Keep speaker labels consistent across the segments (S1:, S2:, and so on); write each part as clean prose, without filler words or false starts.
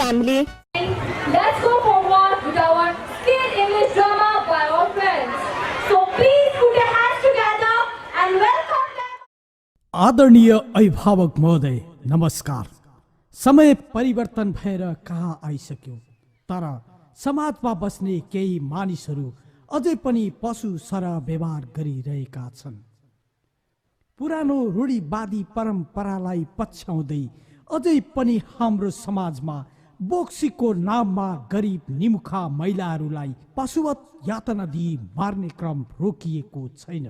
S1: family.
S2: Let's go forward with our Skill English drama by our friends. So please put your hands together and welcome them.
S3: आदरणीय अभिभावक महोदय नमस्कार। समय परिवर्तन भएर कहाँ आइसक्यो, तर समाजमा बस्ने केही मानिसहरू अझै पनि पशु सरह व्यवहार गरिरहेका छन्। पुरानो रूढिवादी परम्परालाई पछ्याउँदै अझै पनि हाम्रो समाजमा बोक्सीको नाममा गरिब निमुखा महिलाहरूलाई पशुवत यातना दिई मार्ने क्रम रोकिएको छैन।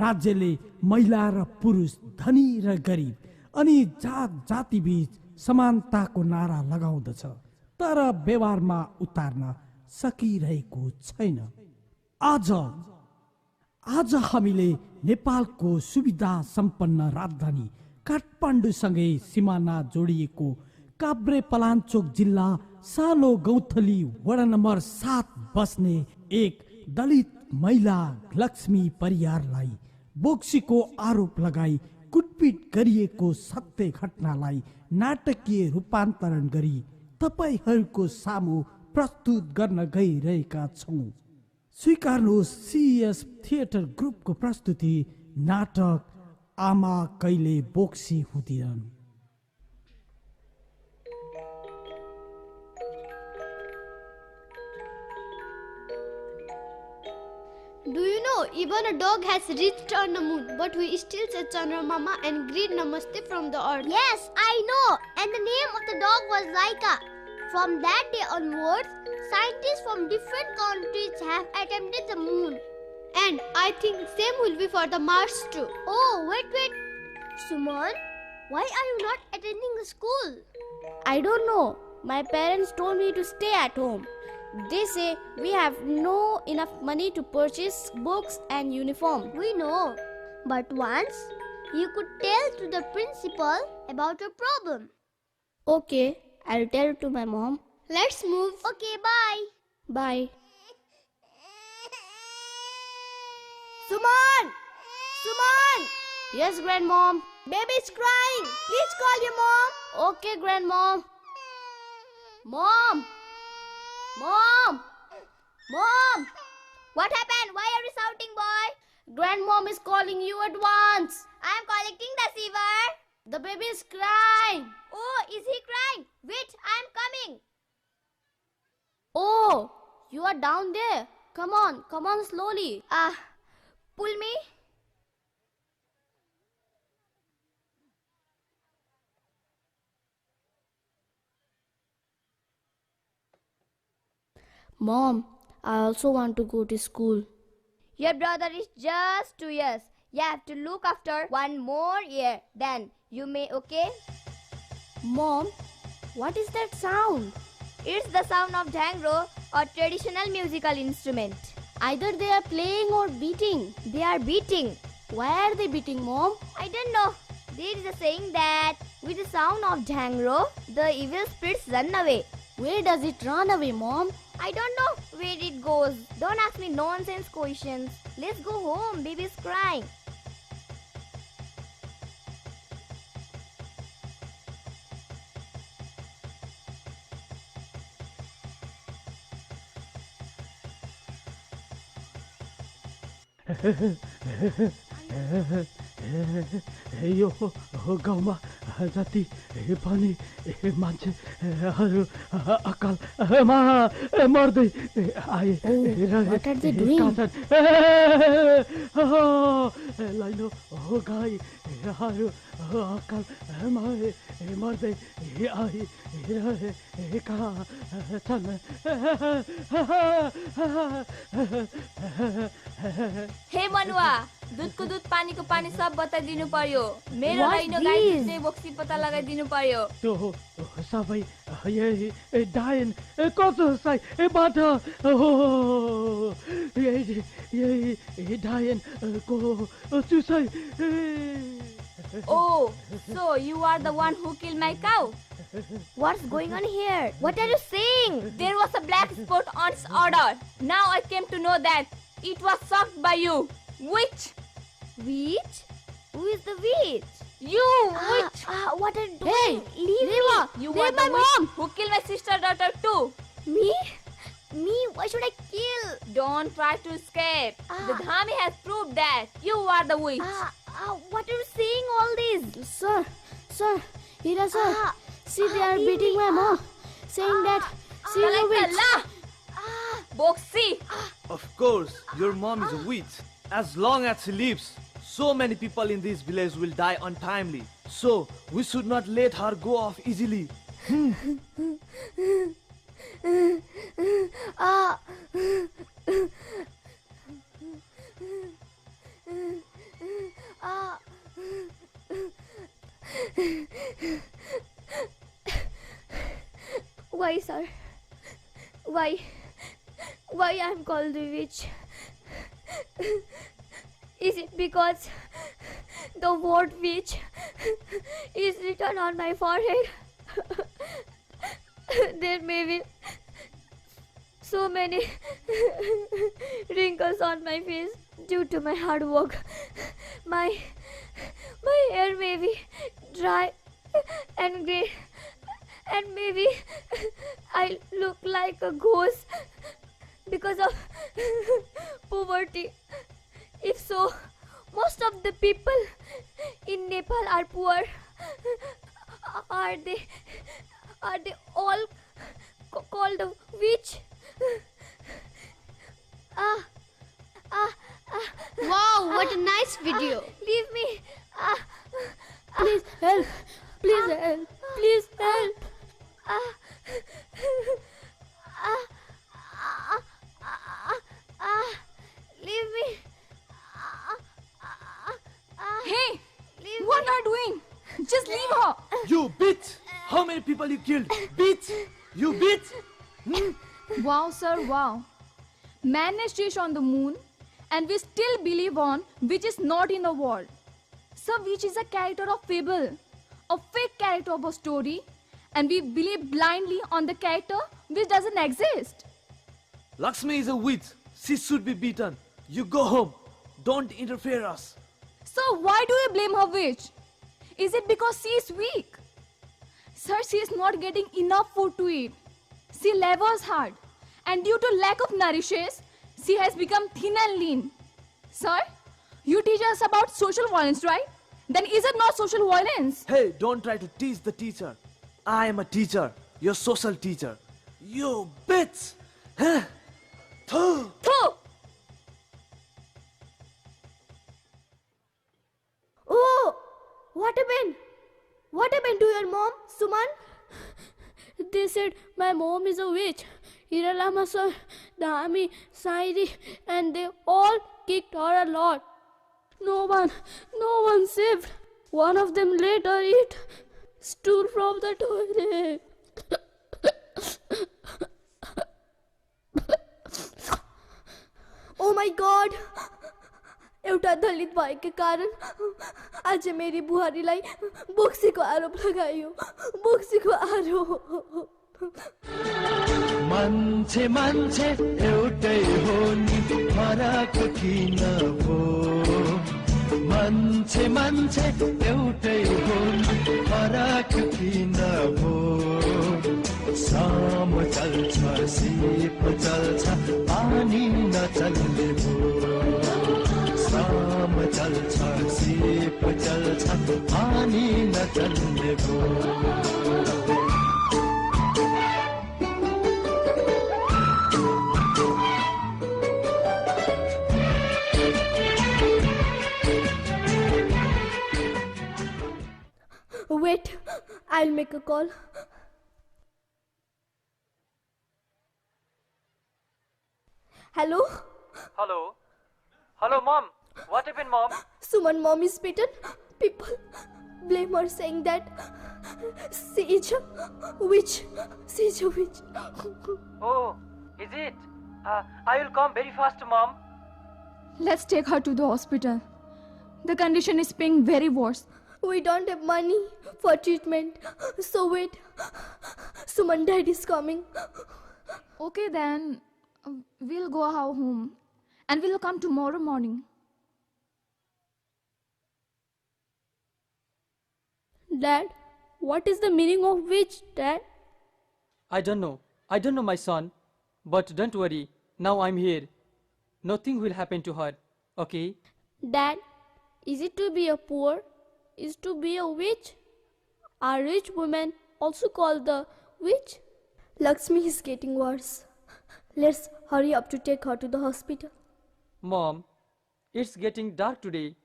S3: राज्यले महिला र पुरुष, धनी र गरिब अनि जात जातिबीच समानताको नारा लगाउँदछ, तर व्यवहारमा उतार्न सकिरहेको छैन। आज हामीले नेपालको सुविधा सम्पन्न राजधानी काठमाडौँसँगै सिमाना जोडिएको काभ्रे पलाञ्चोक जिल्ला सानो गौथली वडा नम्बर 7 बस्ने एक दलित महिला लक्ष्मी परियारलाई बोक्सीको आरोप लगाई कुटपिट गरिएको सत्य घटनालाई नाटकीय रूपान्तरण गरी तपाईहरूको सामु प्रस्तुत गर्न गइरहेका छौँ। स्वीकार्नुहोस् सिएस थिएटर ग्रुपको प्रस्तुति नाटक आमा कहिले बोक्सी हुँदिनन्।
S4: Do you know, even a dog has reached on the moon, but we still say Chandra Mama and greet Namaste from the earth.
S5: Yes, I know. And the name of the dog was Laika. From that day onwards, scientists from different countries have attempted the moon.
S4: And I think same will be for the Mars too.
S5: Oh, wait. Suman, why are you not attending the school?
S6: I don't know. My parents told me to stay at home. They say we have no enough money to purchase books and uniform.
S5: We know. But once, you could tell to the principal about your problem.
S6: Okay, I'll tell to my mom.
S4: Let's move.
S5: Okay, bye.
S6: Bye.
S5: Suman! Suman!
S6: Yes, grandmom.
S5: Baby's crying. Please call your mom.
S6: Okay, grandmom. Mom! Mom! Mom!
S5: What happened? Why are you shouting, boy?
S6: Grandmom is calling you at once.
S5: I am collecting the receiver.
S6: The baby is crying.
S5: Oh, is he crying? Wait, I am coming.
S6: Oh, you are down there. Come on slowly.
S5: Pull me.
S6: Mom, I also want to go to school.
S5: Your brother is just 2 years. You have to look after 1 more year. Then you may, okay?
S6: Mom, what is that sound?
S5: It's the sound of dhangro, or traditional musical instrument.
S6: Either they are playing or beating.
S5: They are beating.
S6: Why are they beating, Mom?
S5: I don't know. There is a saying that with the sound of dhangro, the evil spirits run away.
S6: Where does it run away, Mom?
S5: I don't know where it goes. Don't ask me nonsense questions. Let's go home. Baby's crying.
S3: यो गाउँमा जति पनि मान्छेहरू अकालमा मर्दै आए
S6: What are they doing?
S3: लैनो गाईहरू अकालमा मर्दै आइरहेका छन्।
S7: हे मनुआ, दूधको दूध पानीको पानी सब बताइदिनु पर्यो। मेरो
S6: What
S7: लैनो गाई जित्ने बोक्सी पत्ता लगाइदिनु पर्यो।
S3: त्यो सबै यही डायन कसैबाट हो, यही डायन को चुसाइ।
S7: Oh, so you are the one who killed my cow?
S5: What's going on here? What are you saying?
S7: There was a black spot on its order. Now I came to know that it was sucked by you. Witch!
S5: Witch? Who is the witch?
S7: You witch!
S5: What are you doing?
S6: Hey,
S5: Leave
S6: Reva,
S7: You
S6: leave
S7: were
S6: my
S7: the witch
S6: mom.
S7: who killed my sister daughter too.
S5: me. Me? Why should I kill?
S7: Don't try to escape. The
S5: Ah.
S7: Dhami has proved that you are the witch.
S5: What are you saying all this?
S6: Sir, Hira sir.
S5: Ah,
S6: See, they are
S5: leave
S6: beating
S5: me.
S6: my mom, saying that she is a
S7: Kalai
S6: witch.
S7: Kalla! Boxy!
S1: Of course, your mom is a witch. As long as she lives, so many people in this village will die untimely. So, we should not let her go off easily.
S5: Ah. Ah. Why, sir? Why? Why I am called the witch? Is it because the word witch is written on my forehead? There may be so many wrinkles on my face due to my hard work. My hair may be dry and grey, and maybe I look like a ghost because of poverty. If so, most of the people in Nepal are poor. Are they all called a witch?
S4: Wow, what a nice video.
S5: Leave me.
S6: Please help. Please help. Please help.
S5: Leave me.
S7: Hey!
S5: Leave
S7: What
S5: me.
S7: are you doing? Just leave her!
S1: You bitch! How many people you killed? Bitch! You bitch!
S8: Wow, sir, wow. Managed dish on the moon, and we still believe on which is not in the world. Sir, which is a character of fable, a fake character of a story, and we believe blindly on the character which doesn't exist.
S1: Lakshmi is a witch. She should be beaten. You go home. Don't interfere us.
S8: So why do you blame her witch? Is it because she is weak? Sir, she is not getting enough food to eat. She labors hard, and due to lack of nourishes, she has become thin and lean. Sir, you teach us about social violence, right? Then is it not social violence?
S1: Hey, don't try to teach the teacher. I am a teacher. Your social teacher. You bitch! Huh? Phew.
S7: Pooh!
S6: Oh, what happened? What happened to your mom, Suman? They said my mom is a witch. Hiralama sir, Dhami, Sairi, and they all kicked her a lot. No one saved. One of them let her eat stool from the toilet. Oh my God! एउटा दलित भएको कारण आज मेरी बुहारीलाई बोक्सीको आरोप लगाइयो बोक्सीको आरोप
S3: मान्छे मान्छे एउटै हो नि फरक किन हो मान्छे मान्छे एउटै हो नि फरक किन हो साम चल्छ सिप चल्छ पानी नचल्ने हो साम चल्छ सिप चल्छ पानी नचल्ने हो
S6: Wait, I'll make a call. Hello?
S9: Hello? Hello, Mom. What happened, Mom?
S6: Suman mom is beaten. People blame her saying that she is a witch. She is a witch.
S9: Oh, is it? I will come very fast, Mom.
S8: Let's take her to the hospital. The condition is being very worse.
S6: We don't have money for treatment. So wait. Suman dad is coming.
S8: Okay then, we'll go home and we'll come tomorrow morning.
S6: Dad, what is the meaning of witch, Dad?
S9: I don't know. I don't know, my son. But don't worry. Now I'm here. Nothing will happen to her. Okay?
S6: Dad, is it to be a poor? Is to be a witch? Are rich women also called the witch? Lakshmi is getting worse. Let's hurry up to take her to the hospital.
S9: Mom, it's getting dark today.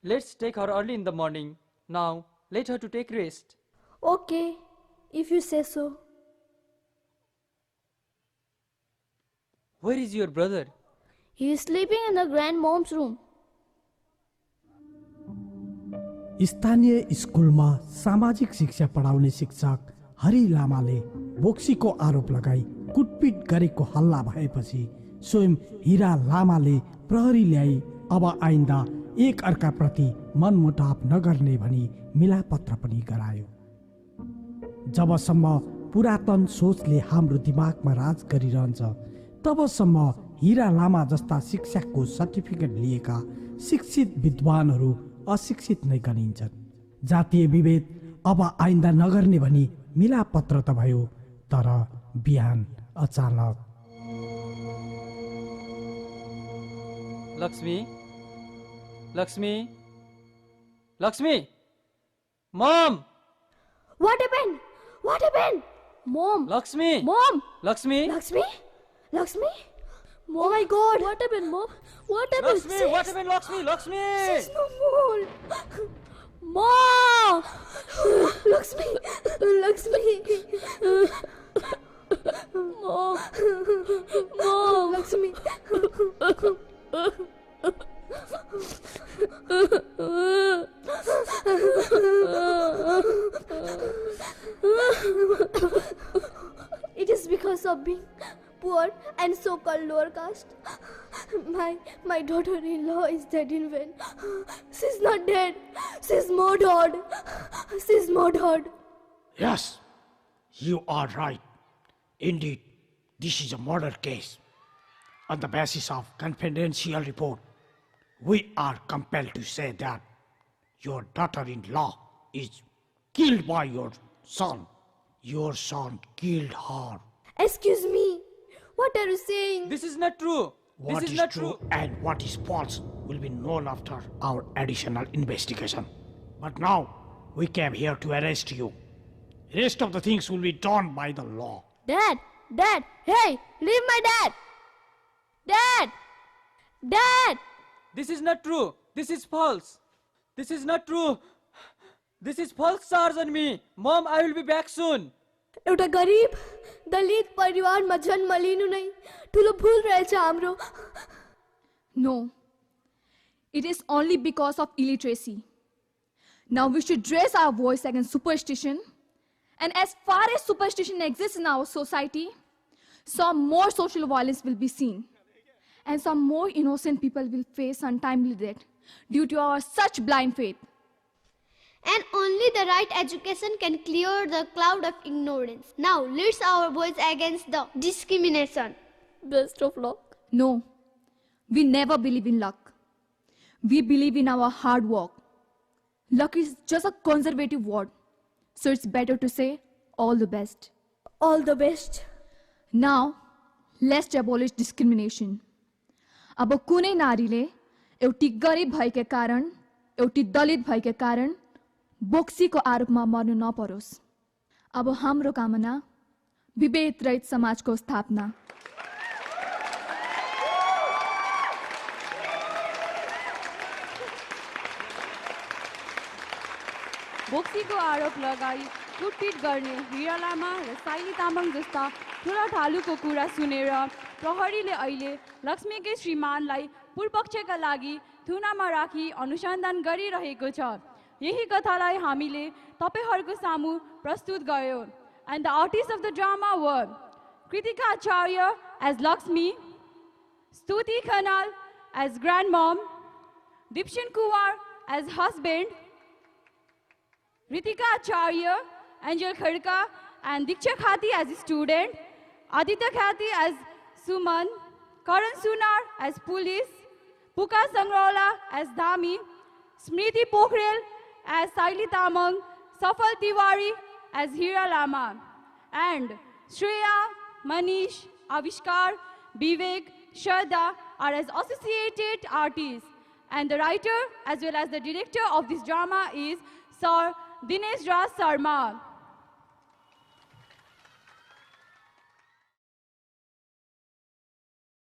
S9: Let's take her early in the morning. Now, let her to take rest.
S6: Okay, if you say so.
S9: Where is your brother?
S6: He is sleeping in the grandmom's room.
S10: स्थानीय स्कुलमा सामाजिक शिक्षा पढाउने शिक्षक हरि लामाले बोक्सीको आरोप लगाई कुटपिट गरेको हल्ला भएपछि स्वयं हिरा लामाले प्रहरी ल्याई अब आइन्दा एक अर्काप्रति मनमुटाव नगर्ने भनी मिलापत्र पनि गरायो। जबसम्म पुरातन सोचले हाम्रो दिमागमा राज गरिरहन्छ तबसम्म हिरा लामा जस्ता शिक्षाको सर्टिफिकेट लिएका शिक्षित विद्वानहरू अशिक्षित नै गनिन्छन्। जातीय विभेद अब आइन्दा नगर्ने भनी मिलापत्र त भयो, तर बिहान अचानक
S9: Lakshmi? Lakshmi? Lakshmi? Mom!
S6: What happened? What happened? Mom!
S9: Lakshmi!
S6: Mom!
S9: Lakshmi!
S6: Lakshmi? Lakshmi? Oh my God! What happened, Mom? What happened?
S9: Lakshmi! What happened, Lakshmi? Lakshmi!
S6: She's no more. Mom! Lakshmi! Lakshmi! Mom! Mom! Lakshmi! It is because of being poor and so-called lower caste. My daughter-in-law is dead in vain. She's not dead. She's murdered. She's murdered.
S10: Yes, you are right. Indeed, this is a murder case. On the basis of confidential report, we are compelled to say that your daughter-in-law is killed by your son. Your son killed her.
S6: Excuse me. What are you saying?
S9: This is not true.
S10: What
S9: this
S10: is
S9: not
S10: true and what is false will be known after our additional investigation. But now, we came here to arrest you. Rest of the things will be done by the law.
S6: Dad! Dad! Hey! Leave my dad! Dad! Dad!
S9: This is not true. This is false. This is not true. This is false charge on me. Mom, I will be back soon.
S6: एउटा गरिब दलित परिवारमा जन्म लिनु नै ठुलो भूल रहेछ हाम्रो।
S8: No, it is only because of illiteracy. Now we should raise our voice against superstition. And as far as superstition exists in our society, some more social violence will be seen. And some more innocent people will face untimely death due to our such blind faith.
S4: And only the right education can clear the cloud of ignorance. Now, let's our voice against the discrimination.
S6: Best of luck.
S8: No, we never believe in luck. We believe in our hard work. Luck is just a conservative word, so it's better to say all the best.
S6: All the best.
S8: Now, let's abolish discrimination. अब कुनै नारीले एउटी गरिब भएकै कारण, एउटी दलित भएकै कारण बोक्सीको आरोपमा मर्नु नपरोस्। अब हाम्रो कामना विभेद रहित समाजको स्थापना।
S11: बोक्सीको आरोप लगाई कुटपिट गर्ने हिरा लामा र साइली तामाङ जस्ता ठुला ठालुको कुरा सुनेर प्रहरीले अहिले लक्ष्मीकै श्रीमानलाई पूर्वपक्षका लागि थुनामा राखी अनुसन्धान गरिरहेको छ। यही कथालाई हामीले तपाईहरुको सामु प्रस्तुत गर्यो। And the artists of the drama were Kritika Acharya as Lakshmi, Stuti Khanal as grandmom, Dipshin Kumar as husband, Ritika Acharya, Angel Khadka and Diksha Khati as student, Aditya Khati as Suman, Karan Sunar as police, Puka Sangrola as Dhami, Smriti Pokhrel as Saili Tamang, Safal Tiwari as Hira Lama, and Shreya, Manish, Avishkar, Vivek, Shraddha are as associated artists. And the writer as well as the director of this drama is Sir Dinesh Raj Sarma.